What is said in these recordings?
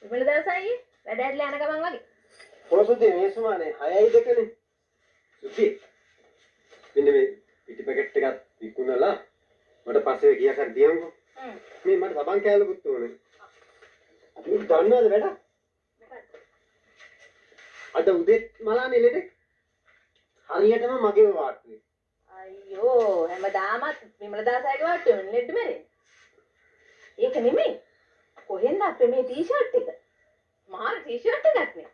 විමල දාසයි වැඩ ඇරලා යන ගමන් වගේ. පොසුදී මේ සුමානේ 6යි 2නේ. සුති. මෙන්න මේ පිටි පැකට් එකක් විකුණලා මට පස්සේ ගියා කර දියන්කෝ. මේ මට සබන් කෑල්ලකුත් ඕනේ. අපි දන්නවද වැඩ? අද උදේ මලානේ ලෙඩේ. හරියටම මගේ වාට්ටුවේ. අයියෝ හැමදාමත් විමල දාසයිගේ වාට්ටුවෙන් ලෙඩ මැරෙන්නේ. ඒක නෙමෙයි. කොහෙන්ද අපේ මේ ටී-ෂර්ට් එක? මාර ටී-ෂර්ට් එකක් නේ.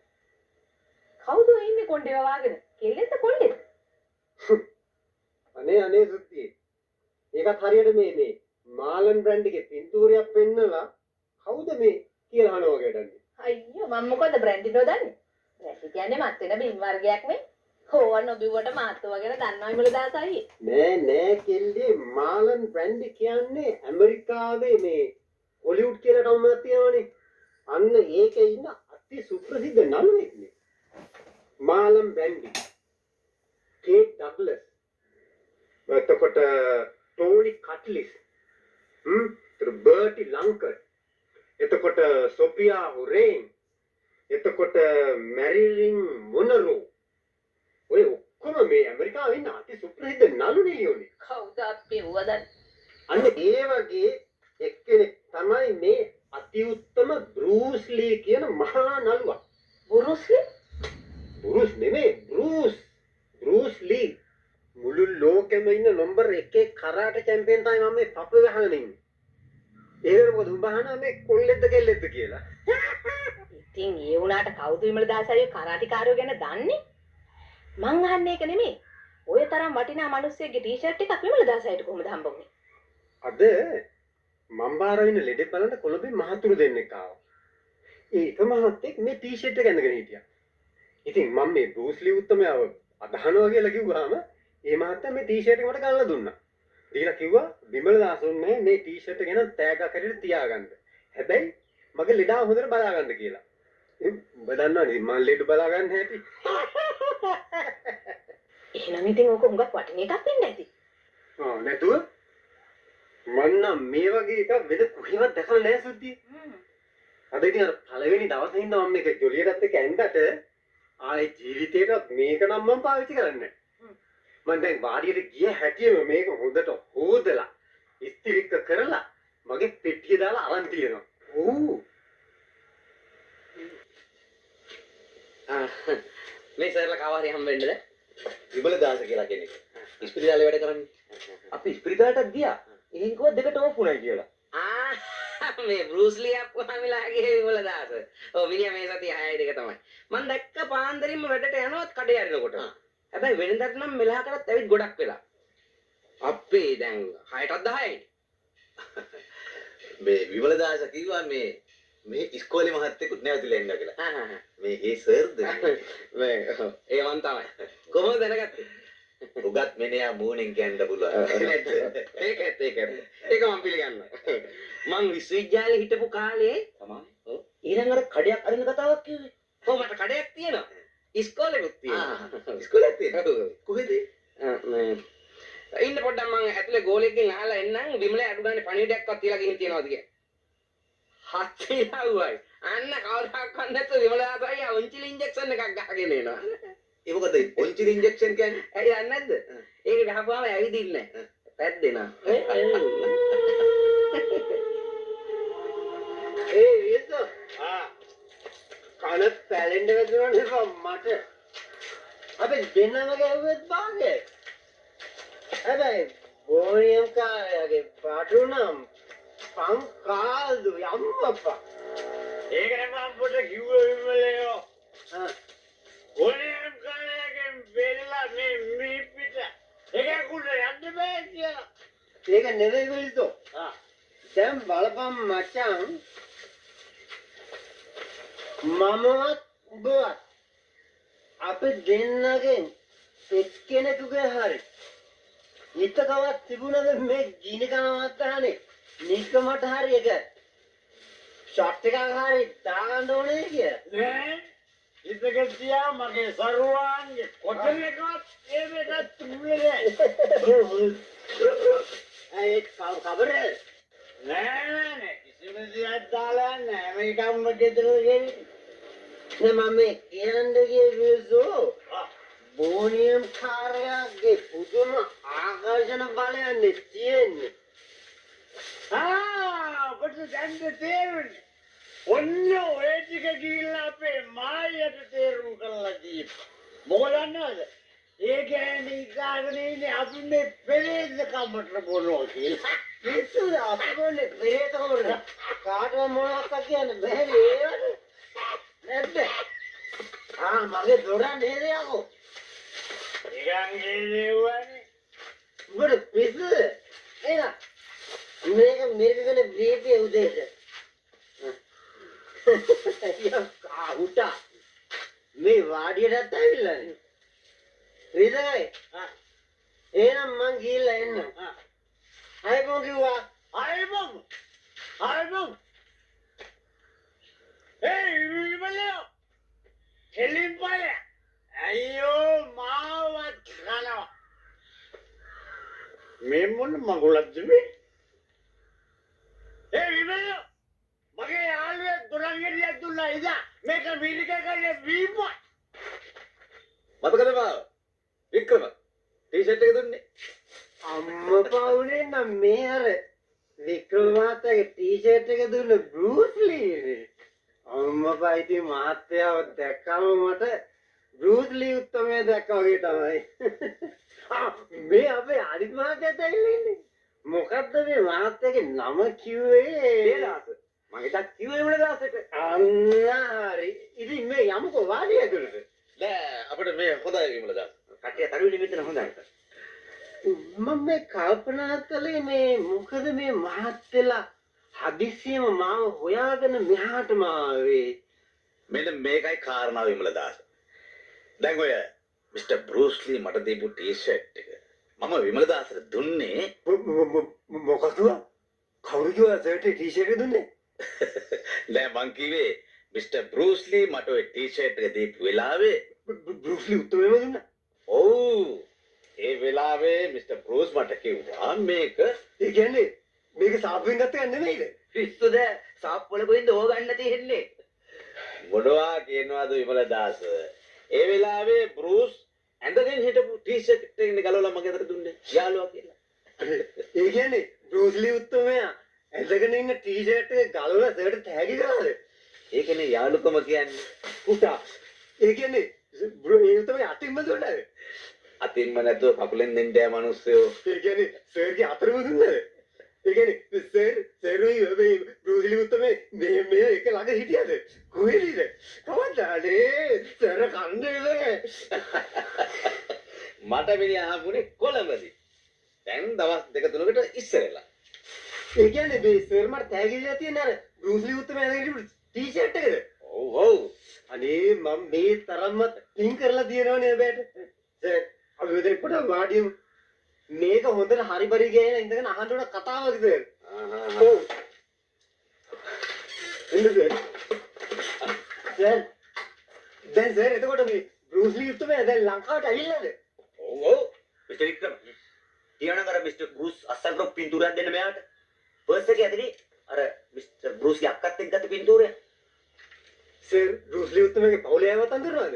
කවුද ඉන්නේ කොණ්ඩේ වවාගෙන? කෙල්ලෙක්ද කොණ්ඩේද? අනේ සුති. ඒකත් හරියට මේ මාලන් බ්‍රෑන්ඩ් එකේ පින්තූරයක් පෙන්නලා කවුද මේ කියලා අහනවා වගේටන්නේ. අයියෝ මම මොකද බ්‍රෑන්ඩ් නෝදන්නේ? බ්‍රෑන්ඩ් කියන්නේ මත් වෙන බින් වර්ගයක් නේ. ඕවන් ඔබිවට මාත්තු වගේ දන්නවා විමල දාසයි. නෑ කෙල්ලේ මාලන් බ්‍රෑන්ඩ් කියන්නේ ඇමරිකාවේ මේ හොලිවුඩ් කියලා ටවුමක් තියෙනවනේ. අන්න ඒකේ ඉන්න අති සුප්‍රසිද්ධ නළුවෙක් නේ. මාලන් බ්‍රෑන්ඩ්. Kate Douglas. එතකොට ටෝනි කට්ලිස්. බර්ටි ලංකර්. එතකොට සොෆියා හොරේන්. එතකොට මැරිලින් මොනරෝ. ඔය ඔක්කොම මේ ඇමරිකාවේ ඉන්න අති සුප්‍රසිද්ධ නළු නිලියෝනේ. කවුද අපේ උවදන්? අන්න ඒ වගේ එක්කෙනෙක් තමයි මේ අති උත්තම බෲස් ලී කියන මහා නළුවා. බුරුස් ලී? බෲස් නෙමෙයි බෲස් ලී. මුළු ලෝකෙම ඉන්න නම්බර් 1 කරාටේ චැම්පියන් තමයි මම මේ පපුව ගහගෙන ඉන්නේ. ඒකට මොකද උඹ අහනවා මේ කොල්ලෙක්ද කෙල්ලෙක්ද කියලා. ඉතින් ඒ වුණාට කවුද විමල දාසයි කරාටිකාරයෝ ගැන දන්නේ? මං අහන්නේ ඒක නෙමෙයි. ඔය තරම් වටිනා මිනිස්සෙක්ගේ ටී-ෂර්ට් එකක් විමල දාසයිට කොහොමද හම්බුනේ? අද මම බාර ඉන්න ලෙඩේ බලන්න කොළඹේ මහතුරු දෙන්නෙක් ආවා. ඒක මහත්තයෙක් මේ ටී-ෂර්ට් එක ඇඳගෙන හිටියා. ඉතින් මම මේ බෲස් ලී උත්තමයව අදහනවා කියලා කිව්වහම ඒ මහත්තයා මේ ටී-ෂර්ට් එක මට ගන්නලා දුන්නා. දීලා කිව්වා විමල දාසුන්නේ මේ ටී-ෂර්ට් එක ගැන තෑග්ගක් හැටියට තියාගන්න. හැබැයි මගේ ලෙඩාව හොඳට බලා ගන්න කියලා. ඔබ දන්නවනේ මම ලෙඩ බලා ගන්න හැටි. එහෙනම් ඉතින් ඕක හුඟක් වටින එකක් වෙන්න ඇති. නැතුව මන්නම් මේ වගේ එකක් වෙද කොහෙවත් දැකලා නැහැ සුද්ධිය. අද ඉතින් අර පළවෙනි දවසේ ඉඳන් මම මේක ජොලියටත් එක්ක ඇඳට ආයේ ජීවිතේට මේක නම් මම පාවිච්චි කරන්නේ නැහැ. මම දැන් වාඩියට ගිය හැටියෙම මේක හොඳට හොදලා ඉස්තිරික්ක කරලා මගේ පෙට්ටිය දාලා අරන් තියෙනවා. මේ සර්ලා කවහරි හම්බෙන්නද? විමල දාස කියලා කෙනෙක්. ඉස්පිරිතාලේ වැඩ කරන්නේ. අපි ඉස්පිරිතාලටත් ගියා. එහෙන් කිව්වා දෙකට ඕපුණයි කියලා. මේ බෲස් ලී අප්පුහාමිලාගේ විමල දාස. ඔව් මිනිහා මේ සතිය 6යි 2 තමයි. මම දැක්ක පාන්දරින්ම වැඩට යනවත් කඩේ අරිනකොට. හැබැයි වෙනදට නම් මෙලහ කරත් ඇවිත් ගොඩක් වෙලා. අපේ දැන් 6ටත් 10යි. මේ විමල දාස කිව්වා මේ ඉස්කෝලේ මහත්තයෙකුත් නැවතිලා ඉන්නවා කියලා. මේ ඒ සර්ද මේ ඒ මන් තමයි. කොහොමද දැනගත්තේ? උගත් මෙනෙයා මූණෙන් කියන්න පුළුවන්. ඒකත් ඒක මම පිළිගන්නවා. මං විශ්වවිද්‍යාලේ හිටපු කාලේ තමයි. ඔව් ඊළඟ අර කඩයක් අරින කතාවක් කිව්වේ. ඔව් මට කඩයක් තියෙනවා. ඉස්කෝලේකුත් තියෙනවා. ඉස්කෝලේත් තියෙනවා. කොහෙද? මේ ඉන්න පොඩ්ඩක් මං ඇතුලේ ගෝලෙක්ගෙන් අහලා එන්නම් විමලේ අඩු ගානේ පණිවිඩයක්වත් තියලා ගිහින් තියනවාද කියලා. හත්තිලාවයි. අන්න කවදාවත් නැතුව විමලාසයි ඔන්චිල් ඉන්ජෙක්ෂන් එකක් ගහගෙන එනවා. ඒ මොකද ඔන්චිල් ඉන්ජෙක්ෂන් කියන්නේ? ඇයි දන්නේ නැද්ද? ඒක ගහපුවාම ඇවිදින්නේ නැහැ. පැද්දෙනවා. විසෝ. කන පැලෙන්න වැදුණා මට. අපි දෙන්නම ගැව්වෙත් බාගේ. හැබැයි බෝනියම් කාලේ පාටුනම් පංකාදු යම්පප්පා. ඒකට මම පොඩ කිව්වේ විමලයෝ. ඕනෙම් කාලයකින් බෙල්ලා මේ පිට ඒක කුඩ යන්න බෑ කියලා. ඒක නෙවෙයි විසෝ. දැන් බලපන් මචං. මමවත් ඔබවත් අපි දෙන්නගෙන් එක්කෙනෙකුගේ හරි හිතකවත් තිබුණද මේ ගිනි කනවත් අහන්නේ නිකමට හරි එක ෂොට් එකක් හරි දාගන්න ඕනේ කියලා. නෑ ඉතක තියා මගේ සරුවාන්ගේ කොටලකවත් ඒ දෙකත් තුනේ ඒ කවර නෑ කිසි ඉස්පිරිතාලේ දාලා නැහැ මේකම ගෙදර ගෙනින්. නේ මම කියන්නේ විසෝ බෝනියම් කාර්යයේ පුදුම ආකර්ෂණ බලයක් තියෙන්නේ. ඔබට දැන්ද තේරුණේ? ඔන්න ඔය ටික ගිහිල්ලා අපේ මායියට තේරුම් කරලා දීපන්. මොකද දන්නවද? ඒ කියන්නේ ඉස්සාගෙන ඉන්නේ අපි මේ පෙරේද කමට බොනවා කියලා. පිස්සුද අපගොල්ලේ පෙරේත කවුරුද? කාටවත් මොනවක්ද කියන්න බැහැ ඒවද? නැද්ද? මගේ දොර නේද යකෝ. නිකන් ගෙලෙව්වනේ. උඹට පිස්සුද? එන මේක මේකගෙන බීපේ උදේට. උටා මේ වාඩියටත් ඇවිල්ලානේ. රිදයි. එහෙනම් මං ගිහිල්ලා එන්න. ආයිබෝන් කිව්වා. ආයිබෝන්. ආයිබෝන්. විමලෝ. එළින් පය. අයියෝ මාවත් කනවා. මේ මොන මගුලක්ද මේ? විමලෝ. මගේ යාළුවෙක් දොරංගෙඩියක් දුන්නා ඉදා. මේක මිරික කරේ වීපා. මතකද මාව? වික්‍රම ටී-ෂර්ට් එක දුන්නේ. අම්මපා උනේ නම් මේ අර වික්‍රමාතගේ ටී-ෂර්ට් එක දුන්න බෲස් ලී. අම්මපා ඉතින් මහත්තයාව දැක්කම මට බෲස් ලී උත්තමයා දැක්කා වගේ තමයි. මේ අපේ අනිත් මහත්තයාත් ඇවිල්ලා ඉන්නේ. මොකද්ද මේ මහත්තයාගේ නම කිව්වේ? දේදාස. මම හිතක් කිව්වේ විමලදාසට. අන්න හරි. ඉතින් මේ යමුකෝ වාඩිය ඇතුළට. නෑ අපිට මේ හොඳයි විමලදාස. කට්ටිය තරුවිලි මෙතන හොඳයි. මම මේ කල්පනා කළේ මේ මොකද මේ මහත්තයලා හදිස්සියම මාව හොයාගෙන මෙහාට ආවේ. මෙන්න මේකයි කාරණාව විමලදාස. දැන් ඔය මිස්ටර් බෲස් ලී මට දීපු ටී-ෂර්ට් එක මම විමලදාසට දුන්නේ මොකක්ද? කවුරු කිව්වා සර්ට් ටී-ෂර්ට් එක දුන්නේ? නෑ මං කිව්වේ මිස්ටර් බෲස් ලී මට ඔය ටී-ෂර්ට් එක දීපු වෙලාවේ බෲස් ලී උත්තමයම දුන්නා. ඔව් ඒ වෙලාවේ මිස්ටර් බෲස් මට කිව්වා මේක ඒ කියන්නේ මේක සාප්පුවෙන් ගත්ත එකක් නෙමෙයිද? පිස්සුද? සාප්පුවල කොහෙන්ද ඕගන්න තියෙන්නේ? මොනවා කියනවාද විමලදාස? ඒ වෙලාවේ බෲස් ඇඳගෙන හිටපු ටී-ෂර්ට් එකනේ ගලවලා මගේ අතට දුන්නේ යාළුවා කියලා. ඒ කියන්නේ බෲස් ලී උත්තමයා ඇඳගෙන ඉන්න ටී-ෂර්ට් එක ගලවලා සර්ට් තෑගි කරාද? ඒකනේ යාළුකම කියන්නේ. පුතා. ඒ කියන්නේ ඒ උත්තමයා අතින්ම දුන්නාද? අතින්ම නැතුව කකුලෙන් දෙන්න ෑ මිනිස්සුયો. ඒ කියන්නේ සර්ගේ අතරම දුන්නාද? ඒ කියන්නේ සර්යි මේ බෲස් ලී උත්තමේ මේ එක ළඟ හිටියද? කොහෙද? කවදානේ? සර් කන්නේ මට මිනිහා ආපුනේ කොළඹදී. දැන් දවස් දෙක තුනකට ඉස්සරලා. ඒ කියන්නේ මේ සර් මට තෑගිලා තියෙන අර බෲස් ලී උත්තමයා ඇඳගෙන ඉන්න ටී-ෂර්ට් එකද? ඔව් ඔව්. අනේ මම මේ තරම්ම පින් කරලා තියෙනවනේ බෑට. සර් අපි මෙතන පොඩ වාඩියමු. මේක හොඳට හරි බරි ගෑනලා ඉඳගෙන අහන්න ඕන කතාවක් සර්. ඔව්. එන්න සර්. සර් දැන් සර් එතකොට මේ බෲස් ලී උත්තමයා දැන් ලංකාවට ඇවිල්ලාද? ඔව් ඔව්. මිස්ටර් වික්‍රම. තියනකර මිස්ටර් බෲස් අස්සල්ට පින්තූරයක් දෙන්න මෙයාට. පර්ස් එකේ ඇතුලේ අර මිස්ටර් බෲස්ගේ අක්කත් එක්ක ගත්ත පින්තූරය. සර් බෲස් ලී උත්තමයාගේ පවුලේ අයවත් අඳුරනවද?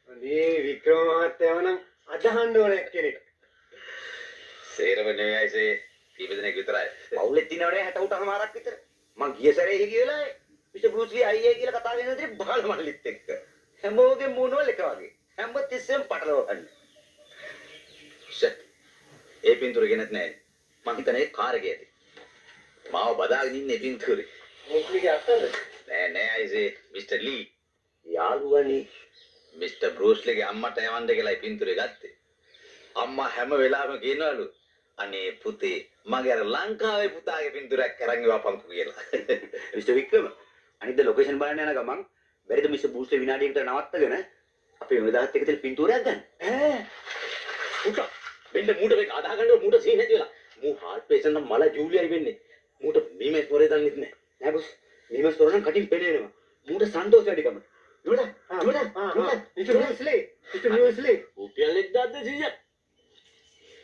අනේ වික්‍රම මහත්තයාව නම් අදහන්න ඕන කෙනෙක්. සේරම නෙවෙයිසේ කීප දෙනෙක් විතරයි. පවුලෙත් ඉන්නවනේ 68 මාරක් විතර. මං ගිය සැරේ හිගිය වෙලාවේ මිස්ටර් බෲස් ලී අයියේ කියලා කතා කරන ඉතින් බාල මල්ලිත් එක්ක. හැමෝගේ මූණවල එක වගේ. හැම තිස්සෙම පටලවන්නේ. ෂට්. ඒ පින්තූර ගෙනත් නෑ. මං හිතන්නේ කාර් එකේ ඇති. මාව බදාගෙන ඉන්නේ පින්තූරේ. මොකලිගේ අත්තද? නෑ අයිසේ මිස්ටර් ලී. යාළුවනේ. මිස්ටර් බෲස් ලීගේ අම්මට යවන්න කියලායි පින්තූරේ ගත්තේ. අම්මා හැම වෙලාවෙම කියනවලු අනේ පුතේ මගේ අර ලංකාවේ පුතාගේ පින්තූරයක් අරන් ඉවපන්කෝ කියලා. මිස්ටර් වික්‍රම අනිද්ද ලොකේෂන් බලන්න යන ගමන් බැරිද මිස්ටර් බෲස් ලී විනාඩියකට නවත්තගෙන අපේ වෙනදාත් එක්ක තියෙන පින්තූරයක් ගන්න? පුතා වෙන්න මූට මේක අදා ගන්න මූට සීන් නැති වෙලා. මූ හાર્ට් පේෂන්ට් නම් මල ජූලියයි වෙන්නේ. මූට මීමේ ස්වරේ දන්නෙත් නෑ. නෑ බොස්. මේව ස්තෝරනම් කටින් පෙන්නේනවා. මූට සන්තෝෂ වැඩිකම. මිස්ටර් බෲස් ලී රුපියල් 1200ක්.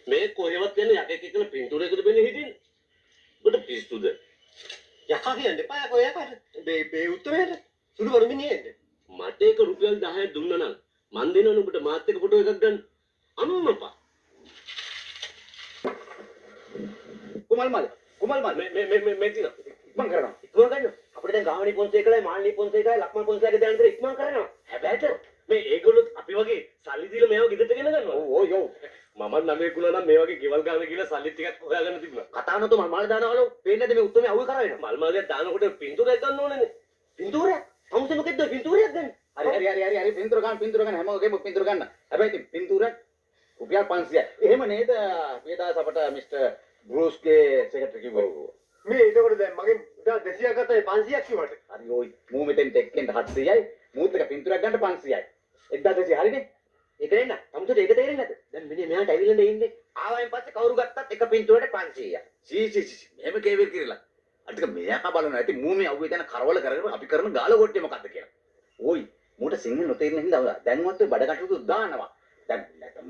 මේ කොහෙවත් යන යකෙක් එක්කලා පින්තූරයකට බෙන්නේ හිටින්නේ. ඔබට පිස්සුද? යකා කියන්නේ එපා යකෝ යකාට. මේ උත්තරේට සුළු බරු මිනිහෙන්ද. මට ඒක රුපියල් 10ක් දුන්නා නම් මන් දෙනවනේ ඔබට මාත් එක්ක ෆොටෝ එකක් ගන්න. අම්මපා. කුමල් මල් මේ තියෙනවා. ඉක්මන් කරනවා. ඉක්මන් ගන්න. අපිට දැන් ගාමිණී පොන්සේකලයි මාල්නී පොන්සේකලයි ලක්මන් පොන්සේකගේ දැන් විතර ඉක්මන් කරනවා. හැබැයිට මේ ඒගොල්ලොත් අපි වගේ සල්ලි දීලා මේව ගෙදරට ගෙන ගන්නවා. ඔව් ඔව්. මම නමේ කුණා නම් මේ වගේ ගෙවල් ගන්න කියලා සල්ලි ටිකක් හොයාගෙන තිබුණා. කතා නොතු මල් මල් දානවලු. පේන්නේ නැද්ද මේ උත්තරේ අවුල් කරා වෙනවා. මල් මාලයක් දානකොට පින්තූරයක් ගන්න ඕනේනේ. පින්තූරයක්? අමුසේ මොකෙද්ද පින්තූරයක් ගන්න? හරි පින්තූර ගන්න හැමෝගෙම පින්තූර ගන්න. හැබැයි ඉතින් පින්තූරයක් රුපියල් 500යි. එහෙම නේද? මේ දවස් අපට මිස්ටර් බෲස්ගේ සෙක්‍රටරි කිව්වා. මේ ඒකවල දැන් මගෙන් 200ක් ගත්තා 500ක් කිව්වට. හරි ඔයි මූ මෙතෙන්ට එක්කෙන්ට 700යි. මූත් එක පින්තූරයක් ගන්න 500යි. 1200 හරිනේ? ඒක දෙන්න. අමුතුට ඒක තේරෙන්නේ නැද්ද? දැන් මිනිහ මෙහාට ඇවිල්ලා ඉන්නේ. ආවයින් පස්සේ කවුරු ගත්තත් එක පින්තූරයට 500යි. සී මෙහෙම කේවිල් කිරලා අනික මෙයා බලනවා ඇති මූ මේ අවුවේ දැන කරවල කරගෙන අපි කරන ගාල කොට්ටේ මොකද්ද කියලා. ඕයි මූට සිංහල නොතේරෙන හින්දා දැන්වත් ඔය බඩ කටුතු දානවා. දැන්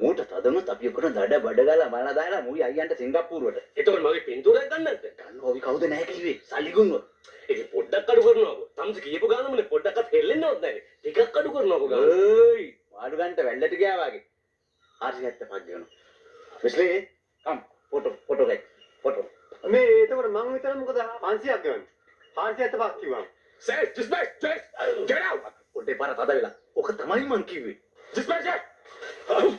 මූට තදමුත් අපි ඔක්කොම බඩ ගාලා මලලා දාලා මූයි අයියන්ට සිංගප්පූරුවට. එතකොට මගේ පින්තූරයක් ගන්න නැද්ද? ගන්නෝවි කවුද නැහැ කිව්වේ? සල්ලි ගුණුව. ඒක පොඩ්ඩක් අඩු කරනවාකෝ. තමස කියපු ගානමනේ පොඩ්ඩක්වත් හෙල්ලෙන්නවත් නැහැ. ටිකක් අඩු කරනවාකෝ ගාන. ඕයි වාඩු ගන්නට වැල්ලට ගියා වගේ. 475 ගන්න. මිස්ලේ කම් ෆොටෝ ගයි. ෆොටෝ. මේ ඒකවල මං විතර මොකද 500ක් ගන්න. 475ක් කිව්වා. Say, dispatch, get out! පොඩේ පාර තද වෙලා. ඔක තමයි මං කිව්වේ. Dispatch! Old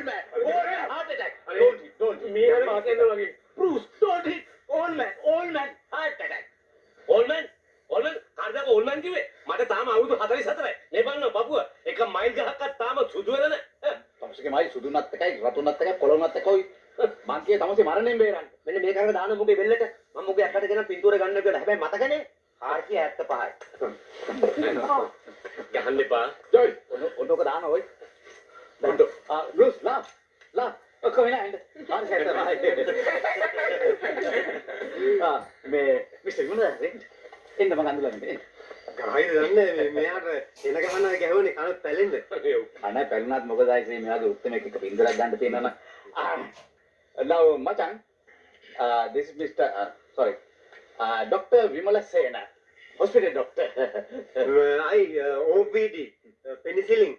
man, heart attack. Don't. මේ හරි මාකෙන්ද වගේ. Bruce, don't hit. Old man, heart attack. Old man heart attack old man කිව්වේ මට තාම අවුරුදු 44යි. මේ බලන්න බබුව එක මයිල් ගහක්වත් තාම සුදු වෙලා නැහැ. තමසගේ මයි සුදුනත් එකයි රතුනත් එකයි කොළොනත් එකයි මං කියේ තමසේ මරණයෙන් බේරන්න. මෙන්න මේක අරගෙන දාන මුගේ බෙල්ලට මම මුගේ අක්කට ගෙන පින්තූර ගන්න කියලා. හැබැයි මතකනේ 475යි. ගහන්න එපා. ජොයි ඔන්නෝක දාන ඔයි. ඔන්න. බෲස් ලා ඔක්කොම එන්න. 475යි. මේ මිස්ටර් ගුණදාස එන්න මං අඳුලන්නේ. ගහයිද දන්නේ මෙයාට එන ගහනවා ගැහුවනේ කන පැලෙන්න. අනේ පැලුණාත් මොකද ආයේ මෙයාගේ උත්තරමෙක් එක පින්දරක් ගන්න තියෙනවා නම් now මචං this is Mr. Sorry Dr. Vimala Sena hospital doctor. I OPD penicillin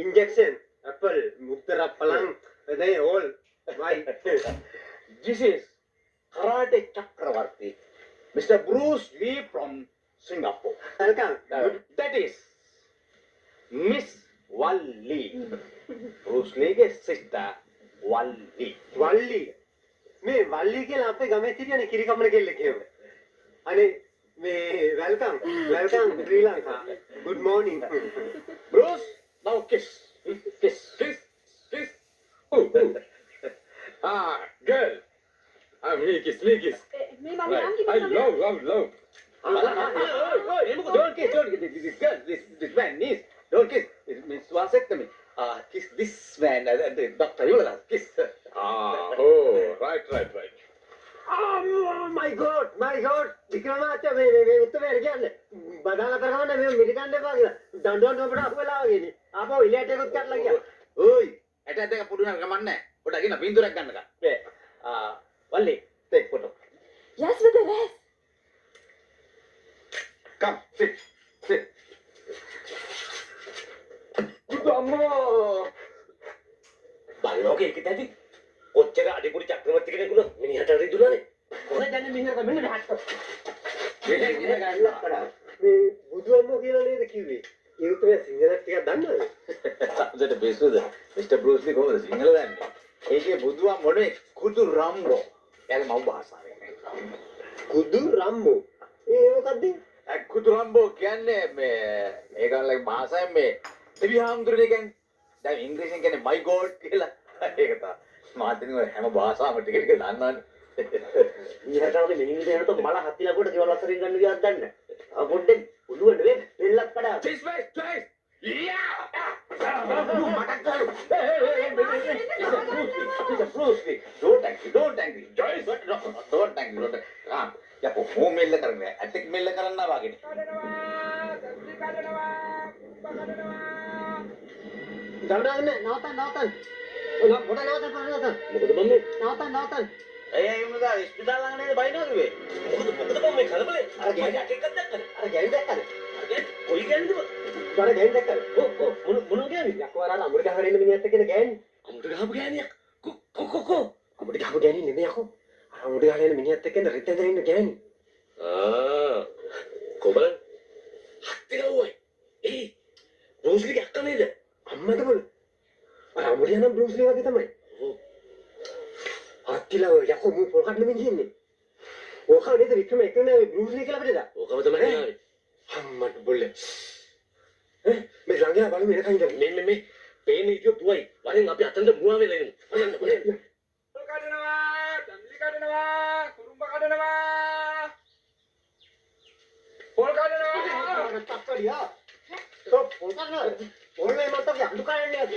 injection apple muttara palang they all why This is Karate Chakravarti Mr. Bruce Lee from Singapore. welcome. That is Miss Walli. Bruce Leeගේ sister Walli. වල්ලි මේ වල්ලි කියලා අපේ ගමේ සිටියනේ කිරි කමන කෙල්ලෙක් එහෙම. අනේ මේ welcome ශ්‍රී Lanka. good morning. Bruce, now kiss. Kiss. Girl. Sneakies. මේ මම නම් කිව්වා love. Don't kiss. This girl, this man needs. Don't kiss. It means vasectomy. Kiss this man, the doctor. You will kiss. Right. oh my god වික්‍රමාචා මේ උත්තරේ කියන්නේ බදාලා කරගන්න මේ මිරිකන්න එපා කියලා දඬුවම් අපිට අහු වෙලා වගේනේ ආපහු ඉලයට එකත් කරලා ගියා. Oi, ඇට දෙක පුඩුනක් ගමන්නේ. පොඩ්ඩක් ඉන්න පින්තූරයක් ගන්නකම්. Walli, take photo. yes with the rest Come, sit. බලනෝක ඒක දැදි කොච්චර අඩිපුඩි චක්‍රවර්ති කෙනෙකුට මිනිහට රිදුනානේ. කොහෙද යන්නේ මිනිහට මෙන්න මෙහාට. මේ බුදුම්මෝ කියලා නේද කිව්වේ? ඒ උත්තරේ සිංහලට ටිකක් දන්නවද? අපිට බේසුද? Mr. Bruce Lee කොහොමද සිංහල දන්නේ? ඒකේ බුදුන් මොනේ කුදු රම්බෝ. එයාගේ මව් භාෂාවෙන්. කුදු රම්බෝ. ඒ මොකද්ද? කුදු රම්බෝ කියන්නේ මේ ඒගොල්ලන්ගේ භාෂාවෙන් මේ දෙවිහාමුදුරනේ කියන්නේ. දැන් ඉංග්‍රීසියෙන් කියන්නේ my god කියලා. ඒක තමයි. මාතෘකාව හැම භාෂාවම ටික දන්නවනේ. මිනිහට මෙන්න දෙනකොට මල හත්තිලා කොට ගෙවල් අතරින් ගන්න ගියාද දන්නේ. පොඩ්ඩෙන් උඩුව නෙවෙයි දෙල්ලක් කඩා. Twice. Bruce Lee. Don't angry. Joyce, don't angry. යකෝ හෝ මෙල්ල කරන්නේ ඇටෙක් මෙල්ල කරන්නා වගේනේ. දවඩාගෙන නවතන්. පොඩ නවතන්. මොකද බම් මේ නවතන්. ඇයි ඒ මුදා ඉස්පිරිතාල ළඟ නේද බයිනවා කිව්වේ? මොකද බම් මේ කලබලේ අර ගෑනි එකක් දැක්කද අර ගෑනි දැක්කද? කොයි ගැනද බඩ ගෑනි දැක්කද? මොන ගැනද යකෝ අර අමුඩ ගහගෙන ඉන්න මිනිහත් එක්ක ඉන්න ගෑනි. අමුඩ ගහපු ගෑනියක් කො අමුඩ ගහපු ගෑනි නෙමෙයි යකෝ. අර අමුඩ ගහගෙන ඉන්න මිනිහත් එක්ක ඉන්න රිටෙන් ඉන්න ගෑනි. කොබල හත්තිලවයි ඒ බ්‍රූස්ලිගේ අක්කා නේද අම්මද බල. අර අමුඩ යන බ්‍රූස්ලි වගේ තමයි. අත්තිලව යකෝ මු පොල් කඩන මිනිහ ඉන්නේ. ඕක නේද වික්‍රම එක නේ බ්‍රූස්ලි කියලා අපිට. ඕකම තමයි ආවේ අම්මට බොල්ලේ. මේ ළඟින් බලමු එනකන් ඉඳන්. මේ පේන ඉතිය දුවයි වරෙන් අපි අතන්ට මුවා වෙලා ඉන්න බලන්න කඩනවා, දම්ලි කඩනවා, කුරුම්බ කඩනවා. පොල් කඩනවා. තක්කඩියා. તો පොල් කඩනවා. පොල්නේ මට අපි අඳු කන්නේ නැද්ද?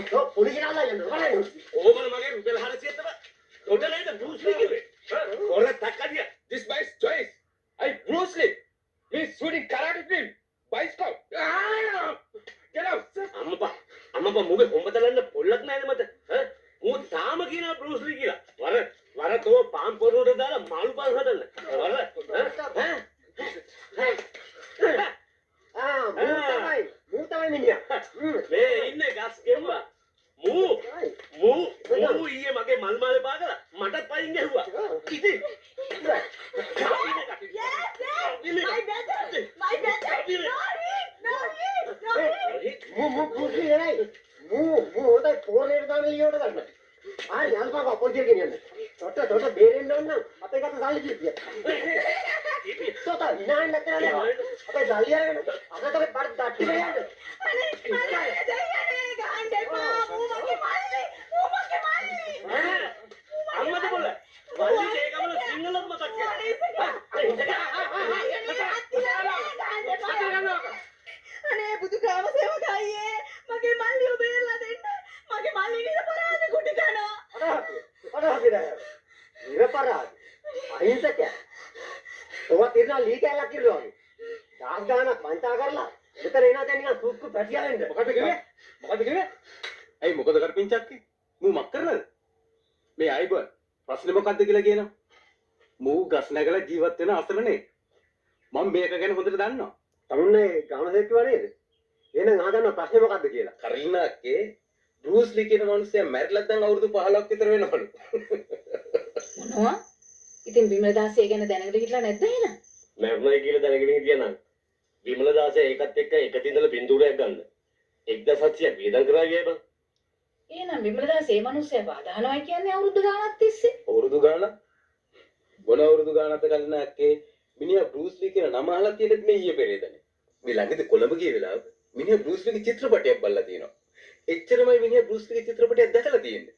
તો පොඩි ගිනාලා යන්න බලන්න. ඕමන මගේ රුපියල් 400 තමයි ඔන්න නේද බ්‍රූස්ලි කිව්වේ ඔර තක්කඩිය this by choice I Bruce Lee we shooting karate film bicycle get out අම්මපා මුගේ හොම්බතලන්න පොල්ලක් නැහැනේ මට ඈ මූ තාම කියනවා බ්‍රූස් ලී කියලා වර තෝ පාම් පොරුවට දාලා මාළු පාන් හදන්න වර මූ තමයි මිනිහා. මේ ඉන්නේ ගස් ගෙව්වා මූ ඊයේ මගේ මල් මාලේ පාගලා මටත් පයින් ගැහුවා ඉතින් මූ පුසි නෑ. මූ හොදයි පොරේට දාන ලියවට ගන්න. ආයි යල්පා කොපොල්ජිය ගෙනියන්න. තොට බේරෙන්න ඕන නම් අපේ කට සල්ලි කිව්වා. තොට නෑ නැත්නම් අපේ සල්ලි අරගෙන අදට බඩ දට්ටි ගන්න. අම්මද බොල වල්ලි ඒකමල සිංහලත් මතක් අනේ බුදුකාම සේවකයියේ මගේ මල්ලිය බේරලා දෙන්න මගේ මල්ලි නිරපරාධ කුටි කනවා අර අපිට නිරපරාධ අහිංසකයා. ඔවා තිරනා ලී කැලක් කිරනවා. දාස් ගානක් වංචා කරලා මෙතන එනවා දැන් නිකන් සුක්කු පැටියා වෙන්න. මොකද කිව්වේ? ඇයි මොකද කරපින්චක්කේ? මූ මක් කරනද? මේ අයබ ප්‍රශ්නේ මොකද්ද කියලා කියනවා. මූ ගස් නැගලා ජීවත් වෙන අසරනේ. මම මේක ගැන හොඳට දන්නවා. තමුන්නේ ගාමසෙක් කිව්වා නේද? එහෙනම් අහගන්න ප්‍රශ්නේ මොකද්ද කියලා. කරිනාගේ බ්‍රූස් ලී කියන මිනිස්සයා මැරිලා දැන් අවුරුදු 15ක් විතර වෙනවලු. මොනවා? ඉතින් විමලදාසය ගැන දැනගෙන හිටලා නැද්ද එහෙනම්? මැරුණයි කියලා දැනගෙන හිටියනම් විමලදාසයා ඒකත් එක්ක එකතු ඉඳලා බින්දුරයක් ගන්න 1700ක් වේදම් කරා ගියා බං එහෙනම් විමලදාස මේ මිනිස්සයා බාධානවා කියන්නේ අවුරුදු ගාණක් තිස්සේ. අවුරුදු ගාණක් මොන අවුරුදු ගාණක්ද කරිනාගේ මිනිහා බ්‍රූස් ලී කියන නම අහලා තියෙනෙත් මේ ඊයේ පෙරේදනේ. මේ ළඟදී කොළඹ ගිය වෙලාව මිනිහා බ්‍රූස් ලීගේ චිත්‍රපටයක් බලලා තියෙනවා. එච්චරමයි මිනිහා බ්‍රූස් ලීගේ චිත්‍රපටයක් දැකලා තියෙන්නේ.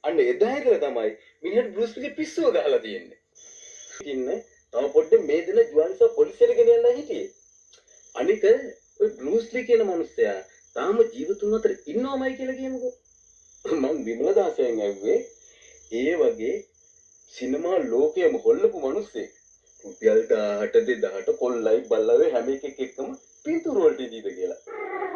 අන්න එදා ඉඳලා තමයි මිනිහට බ්‍රූස් ලීගේ පිස්සුව ගහලා තියෙන්නේ. ඉතින් තව පොඩ්ඩක් මේ දින ජුවන්සෝ පොලිසියට ගෙනියන්න හිටියේ. අනික ඔය බ්‍රූස් ලී කියන මිනිස්සයා තාම ජීවතුන් අතර ඉන්නවමයි කියලා කියමුකෝ. මම විමලදාසයන් ඇහුවේ ඒ වගේ සිනමා ලෝකයේම හොල්ලපු මිනිස්සෙක්. රුපියල් 18 2000ට කොල්ලයි බල්ලයි හැම එකෙක් එක්කම පින්තූර වලට දීද කියලා.